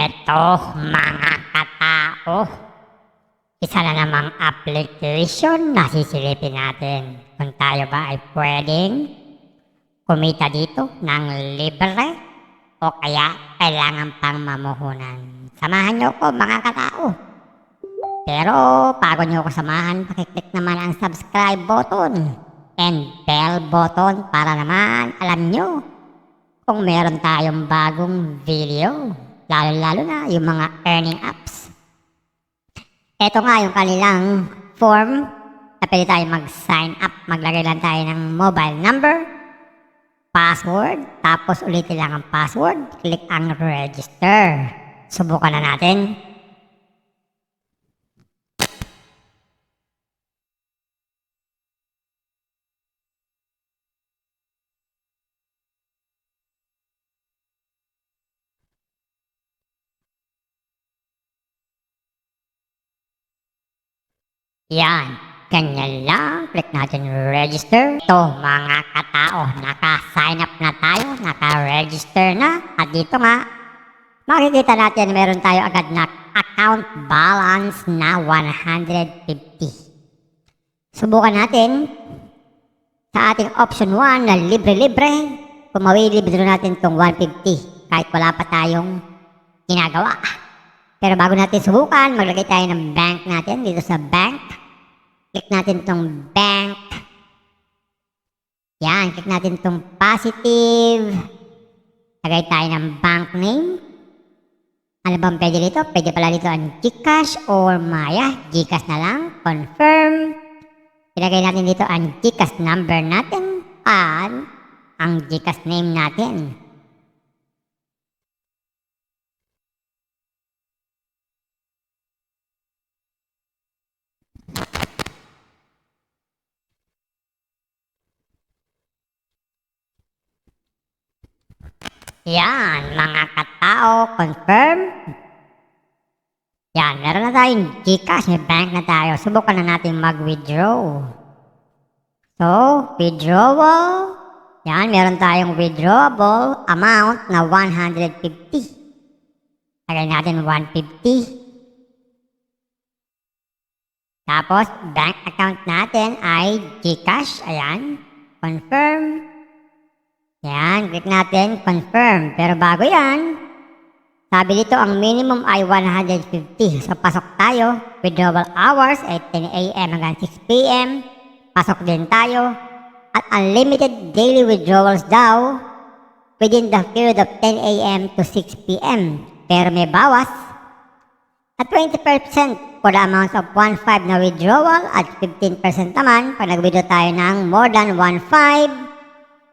Eto mga katao, isa na namang application na sisilipin natin kung tayo ba ay pwedeng kumita dito ng libre o kaya kailangan pang mamuhunan. Samahan nyo ko mga katao. Pero bago nyo ko samahan, pakiclick naman ang subscribe button and bell button para naman alam nyo kung meron tayong bagong video. Lalo na yung mga earning apps. Ito nga yung kanilang form na pwede tayo mag-sign up. Maglagay lang tayo ng mobile number, password, tapos ulitin lang ang password, click ang register. Subukan na natin. Yan, ganyan lang. Click natin register. Ito mga katao, naka-sign up na tayo, naka-register na. At dito nga, makikita natin meron tayo agad na account balance na 150. Subukan natin sa ating option 1 na libre-libre. Kung mawilibre natin itong 150 kahit wala pa tayong ginagawa. Pero bago natin subukan, maglagay tayo ng bank natin dito sa bank. Click natin itong bank. Yan, click natin itong positive. Lagay tayo ng bank name. Ano bang pwede dito? Pwede pala dito ang GCash or Maya. GCash na lang. Confirm. Ilagay natin dito ang GCash number natin at ang GCash name natin. Yan, mga katao, confirm. Yan, meron na tayong GCash, may bank na tayo. Subukan na natin mag-withdraw. So, withdrawal. Yan, meron tayong withdrawable amount na 150. Lagay natin 150. Tapos, bank account natin ay GCash. Ayan, confirm. Yan, click natin, confirm. Pero bago yan, sabi dito ang minimum ay 150. So, pasok tayo. Withdrawal hours ay 10 a.m. hanggang 6 p.m. Pasok din tayo. At unlimited daily withdrawals daw within the period of 10 a.m. to 6 p.m. Pero may bawas. At 20% for the amount of 1.5 na withdrawal at 15% naman pag nag-withdraw tayo ng more than 1.5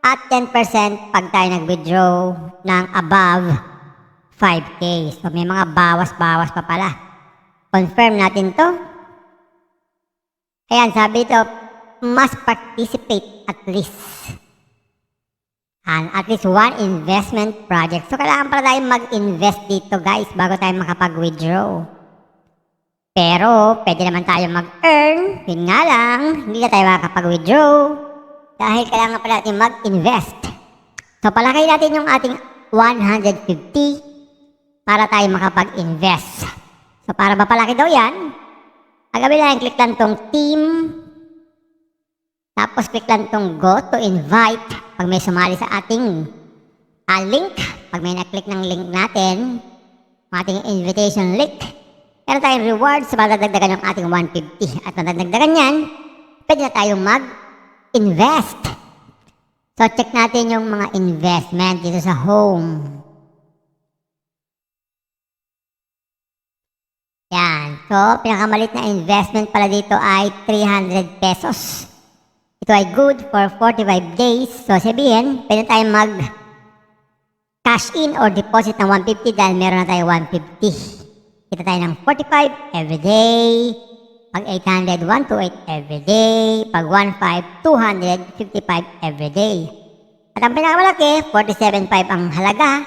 at 10% pag tayo nag-withdraw ng above 5K. So, may mga bawas-bawas pa pala. Confirm natin to. Ayan, sabi ito, must participate at least. And at least one investment project. So, kailangan pala tayo mag-invest dito, guys, bago tayo makapag-withdraw. Pero, pwede naman tayo mag-earn. Yun nga lang, hindi na tayo makapag-withdraw. Dahil kailangan pala natin mag-invest. So, palakay natin yung ating 150 para tayo makapag-invest. So, para mapalaki daw yan, agawin lang, click lang tong team. Tapos, click lang tong go to invite. Pag may sumali sa ating link, pag may na-click ng link natin, ating invitation link, meron tayong rewards sa madadagdagan ng ating 150. At madadagdagan yan, pwede na tayong invest. So, check natin yung mga investment dito sa home. Yan. So, pinakamalit na investment pala dito ay 300 pesos. Ito ay good for 45 days. So, sabihin, pwede tayong cash in or deposit ng 150 dahil meron na tayo 150. Kita tayo ng 45 every day. Pag 800, 128 every day. Pag 15, 255 every day. At ang pinakamalaki, 47.5 ang halaga.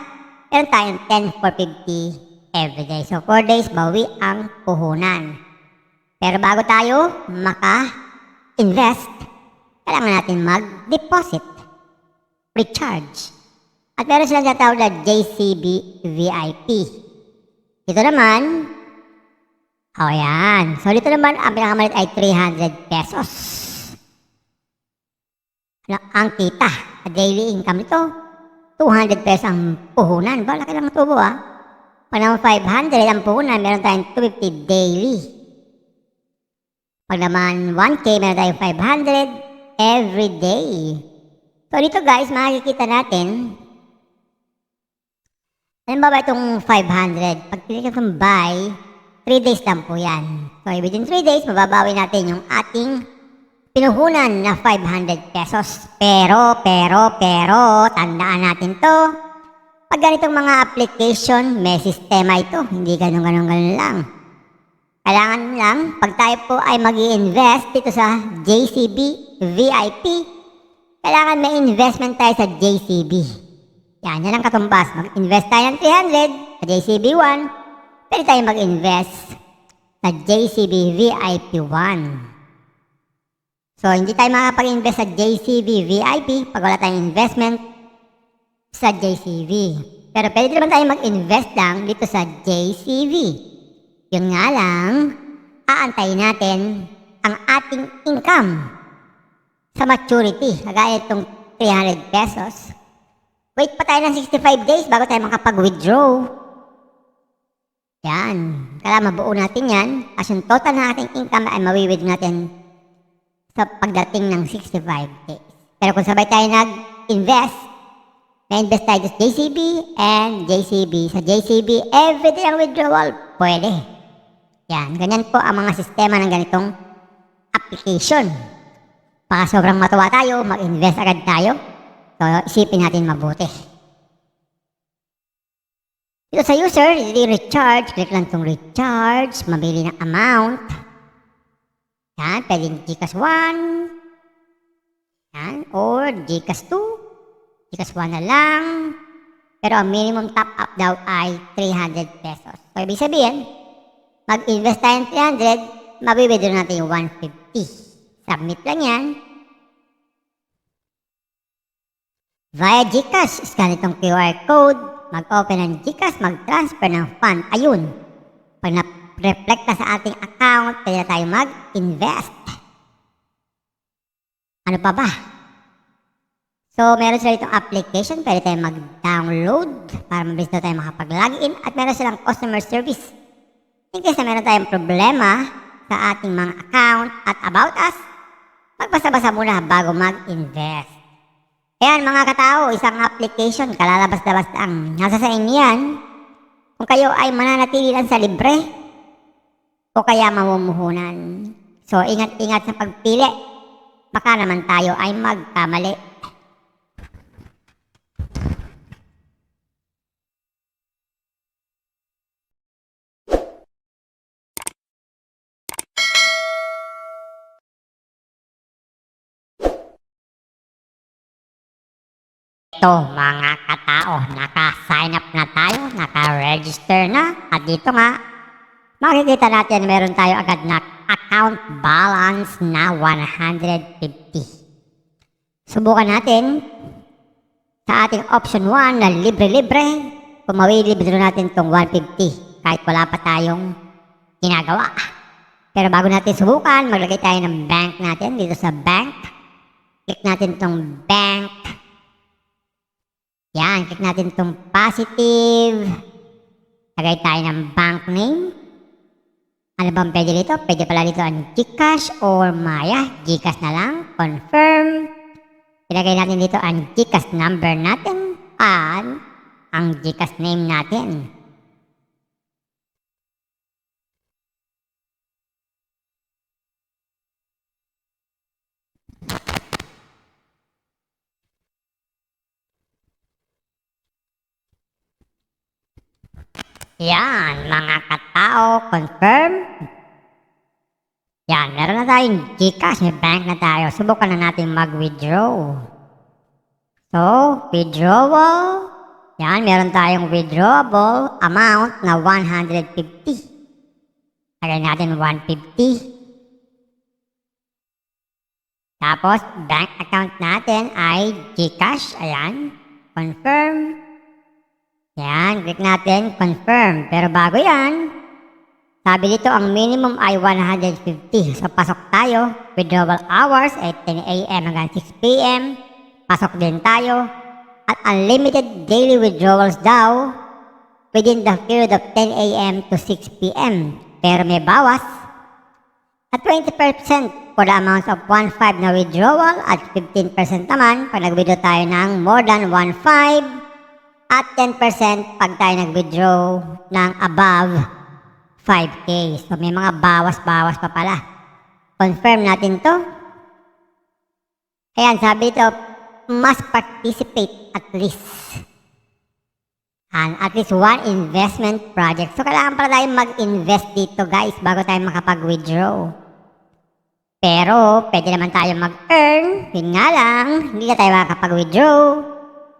Meron tayong 10 for 50 every day. So, 4 days, bawi ang puhunan. Pero bago tayo maka-invest, kailangan natin mag-deposit. Recharge. At meron silang natawag na JCB VIP. Dito naman, yan. So, dito naman, ang pinakamalit ay 300 pesos. Ang kita, daily income nito, 200 pesos ang puhunan. Ba, laki lang ang tubo Pag naman 500 ang puhunan, meron tayong 250 daily. Pag naman 1K, meron tayong 500 every day. So dito guys, makikita natin, ano ba itong 500? Pag click itong buy, 3 days lang po yan. So within 3 days, mababawi natin yung ating pinuhunan na 500 pesos. Pero, tandaan natin to. Pag ganitong mga application, may sistema ito. Hindi ganun lang. Kailangan lang, pag tayo po ay mag-i-invest dito sa JCB VIP, kailangan may investment tayo sa JCB. Yan ang katumbas. Mag-invest tayo ng 300 sa JCB 1, pwede tayo mag-invest sa JCB VIP 1. So, hindi tayo makapag-invest sa JCB VIP pag wala tayong investment sa JCB. Pero pwede naman tayo mag-invest lang dito sa JCB. Yun nga lang, aantayin natin ang ating income sa maturity. Kagaya itong 300 pesos. Wait pa tayo ng 65 days bago tayo makapag-withdraw. Yan. Kailangan mabuo natin yan. As yung total na ating income ay mawi-withdraw natin sa pagdating ng 65 days. Pero kung sabay tayo nag-invest, na-invest tayo sa JCB and JCB. Sa JCB, everyday ang withdrawal. Pwede. Yan. Ganyan po ang mga sistema ng ganitong application. Baka sobrang matuwa tayo, mag-invest agad tayo. So, isipin natin mabuti. Dito sa user, i-recharge. Click lang itong recharge. Mamili ng amount. Yan. Pwedeng Gcash 1. Yan. Or Gcash 2. Gcash 1 na lang. Pero ang minimum top up daw ay 300 pesos. So, ibig sabihin, mag-invest tayo ng 300, mabibidro natin yung 150. Submit lang yan. Via Gcash, scan itong QR code, mag-open ng Gcash, mag-transfer ng fund. Ayun. Pag na-reflect na sa ating account, pwede na tayo mag-invest. Ano pa ba? So, meron sila itong application, pwede tayo mag-download para mabilis na tayo makapag-login at meron silang customer service. In case na meron tayong problema sa ating mga account at about us, magbasa-basa muna bago mag-invest. Ayan mga katao, isang application, kalalabas-labas lang. Nasa sa inyo yan, kung kayo ay mananatili lang sa libre, o kaya mamumuhunan. So, ingat-ingat sa pagpili. Baka naman tayo ay magkamali. Ito mga katao, naka-sign up na tayo, naka-register na. At dito nga, makikita natin meron tayo agad na account balance na 150. Subukan natin sa ating option 1 na libre-libre. Kung mawilibre natin itong 150 kahit wala pa tayong ginagawa. Pero bago natin subukan, maglagay tayo ng bank natin dito sa bank. Click natin itong bank. Yan, click natin itong positive. Lagay tayo ng bank name. Ano bang pwede dito? Pwede pala dito ang Gcash or Maya. Gcash na lang. Confirm. Ilagay natin dito ang Gcash number natin at ang Gcash name natin. Yan, mga katao, confirm. Yan, meron na tayong Gcash, may bank na tayo. Subukan na natin mag-withdraw. So, withdrawal. Yan, meron tayong withdrawable amount na 150. Lagay natin 150. Tapos, bank account natin ay Gcash. Ayan, confirm. Yan, click natin, confirm. Pero bago yan, sabi dito ang minimum ay 150. So pasok tayo. Withdrawal hours ay 10 a.m. hanggang 6 p.m. Pasok din tayo. At unlimited daily withdrawals daw within the period of 10 a.m. to 6 p.m. Pero may bawas at 20% for the amount of 1.5 na withdrawal at 15% naman pag nag-withdraw tayo ng more than 1.5 at 10% pag tayo nag-withdraw ng above 5K. So may mga bawas-bawas pa pala. Confirm natin to. Ayan, sabi ito, must participate at least. And at least one investment project. So kailangan pala tayo mag-invest dito guys bago tayo makapag-withdraw. Pero pwede naman tayo mag-earn. Yun nga lang, hindi na tayo makakapag-withdraw.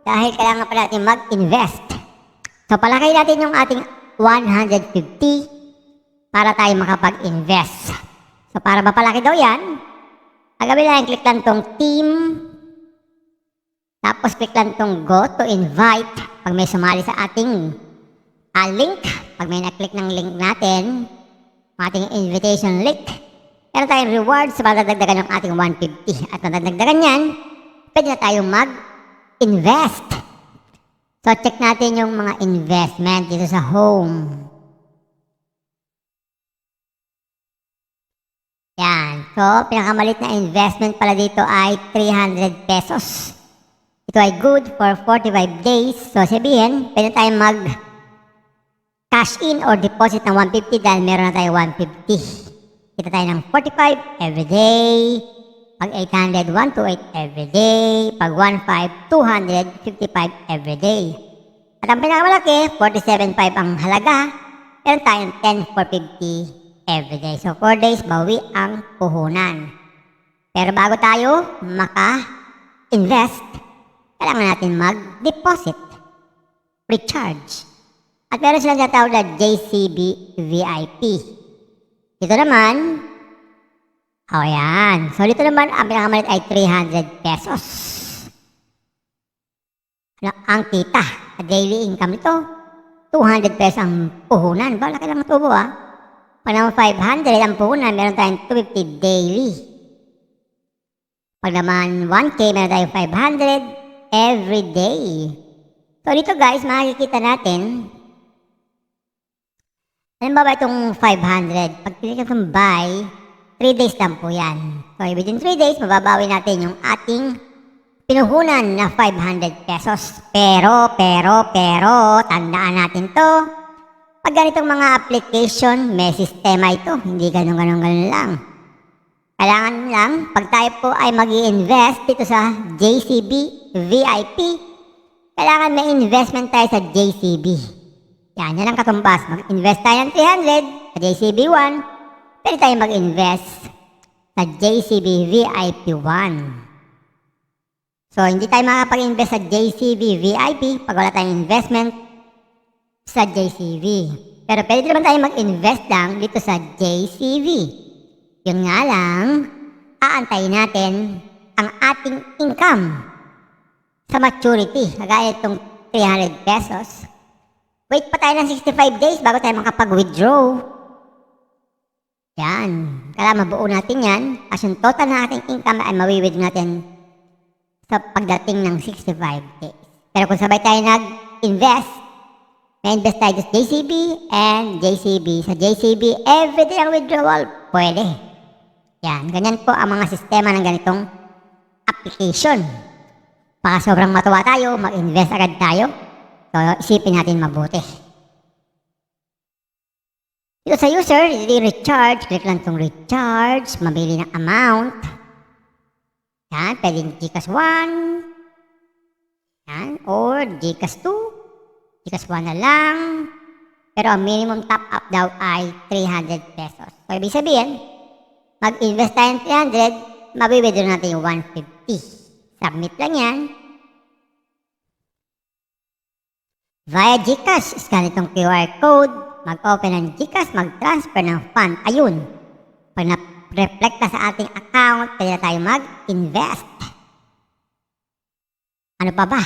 Dahil kailangan pala natin mag-invest. So palakay natin yung ating 150 para tayo makapag-invest. So para mapalaki daw yan, agawin lang, click lang tong team. Tapos click lang tong go to invite pag may sumali sa ating link. Pag may na-click ng link natin, ating invitation link, meron tayong rewards sa madadagdagan ng ating 150. At madadagdagan yan, pwede na tayong mag-invest. So check natin yung mga investment dito sa home. Yan. So pinakamalit na investment pala dito ay 300 pesos. Ito ay good for 45 days. So sabihin, pwede tayong mag cash in or deposit ng 150 dahil meron na tayo 150. Kita tayo ng 45 every day. Pag 800, 128 every day. Pag 15, 255 every day. At ang pinakamalaki, 47.5 ang halaga. Meron tayong 10 for 50 every day. So 4 days, bawi ang puhunan. Pero bago tayo maka-invest, kailangan natin mag-deposit, recharge. At meron silang tinatawag na JCB VIP. Dito naman, yan. So dito naman, ang pinakamalit ay 300 pesos. Ang kita, daily income nito, 200 pesos ang puhunan. Ba, laki lang ang tubo Pag naman 500 ang puhunan, meron tayong 250 daily. Pag naman 1K, meron tayong 500 every day. So dito guys, makikita natin, halimbawa itong 500, pag click itong buy, 3 days lang po yan. So within 3 days, mababawi natin yung ating pinuhunan na 500 pesos. Pero, tandaan natin to, pag ganitong mga application, may sistema ito, hindi ganun lang. Kailangan lang, pag tayo po ay mag-i-invest dito sa JCB VIP, kailangan may investment tayo sa JCB. Yan ang katumbas. Mag-invest tayo ng 300 sa JCB 1, pwede tayo mag-invest sa JCB VIP 1. So, hindi tayo makapag-invest sa JCB VIP pag wala tayong investment sa JCB. Pero pwede naman tayo mag-invest lang dito sa JCB. Yun nga lang, aantayin natin ang ating income sa maturity. Kagaya itong 300 pesos. Wait pa tayo ng 65 days bago tayo makapag-withdraw. Yan. Kailangan mabuo natin yan. Kasi yung total na ating income ay mawi-withdraw natin sa pagdating ng 65 days. Pero kung sabay tayo nag-invest, na-invest tayo sa JCB and JCB. Sa JCB, everyday ang withdrawal, pwede. Yan, ganyan po ang mga sistema ng ganitong application. Baka sobrang matuwa tayo, mag-invest agad tayo. So, isipin natin mabuti. Dito sa user, i-recharge, click lang itong recharge, mamili ng amount. Yan, pwedeng GCash 1. Yan, or GCash 2. GCash 1 na lang. Pero ang minimum top up daw ay 300 pesos. So, ibig sabihin, mag-invest tayo ng 300, mabibidyo natin yung 150. Submit lang yan. Via GCash, scan itong QR code, mag-open ng GCash, mag-transfer ng fund. Ayun. Pag na-reflecta sa ating account, pwede na tayo mag-invest. Ano pa ba?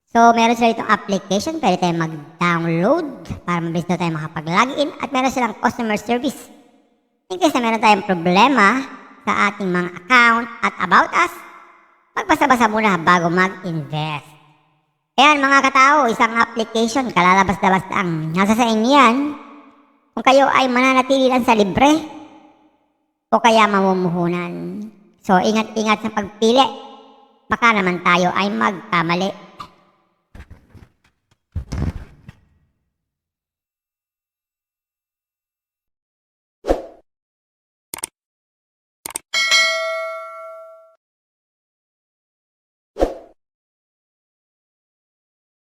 So, So, meron sila itong application, pwede tayong mag-download para mabilis daw tayo makapag-login at meron silang customer service. In case na meron tayong problema sa ating mga account at about us, magbasa-basa muna bago mag-invest. Ayan mga katao, isang application, kalalabas-labas lang. Nasa sa inyo yan. Kung kayo ay mananatili lang sa libre o kaya mamumuhunan. So, ingat-ingat sa pagpili. Baka naman tayo ay magkamali.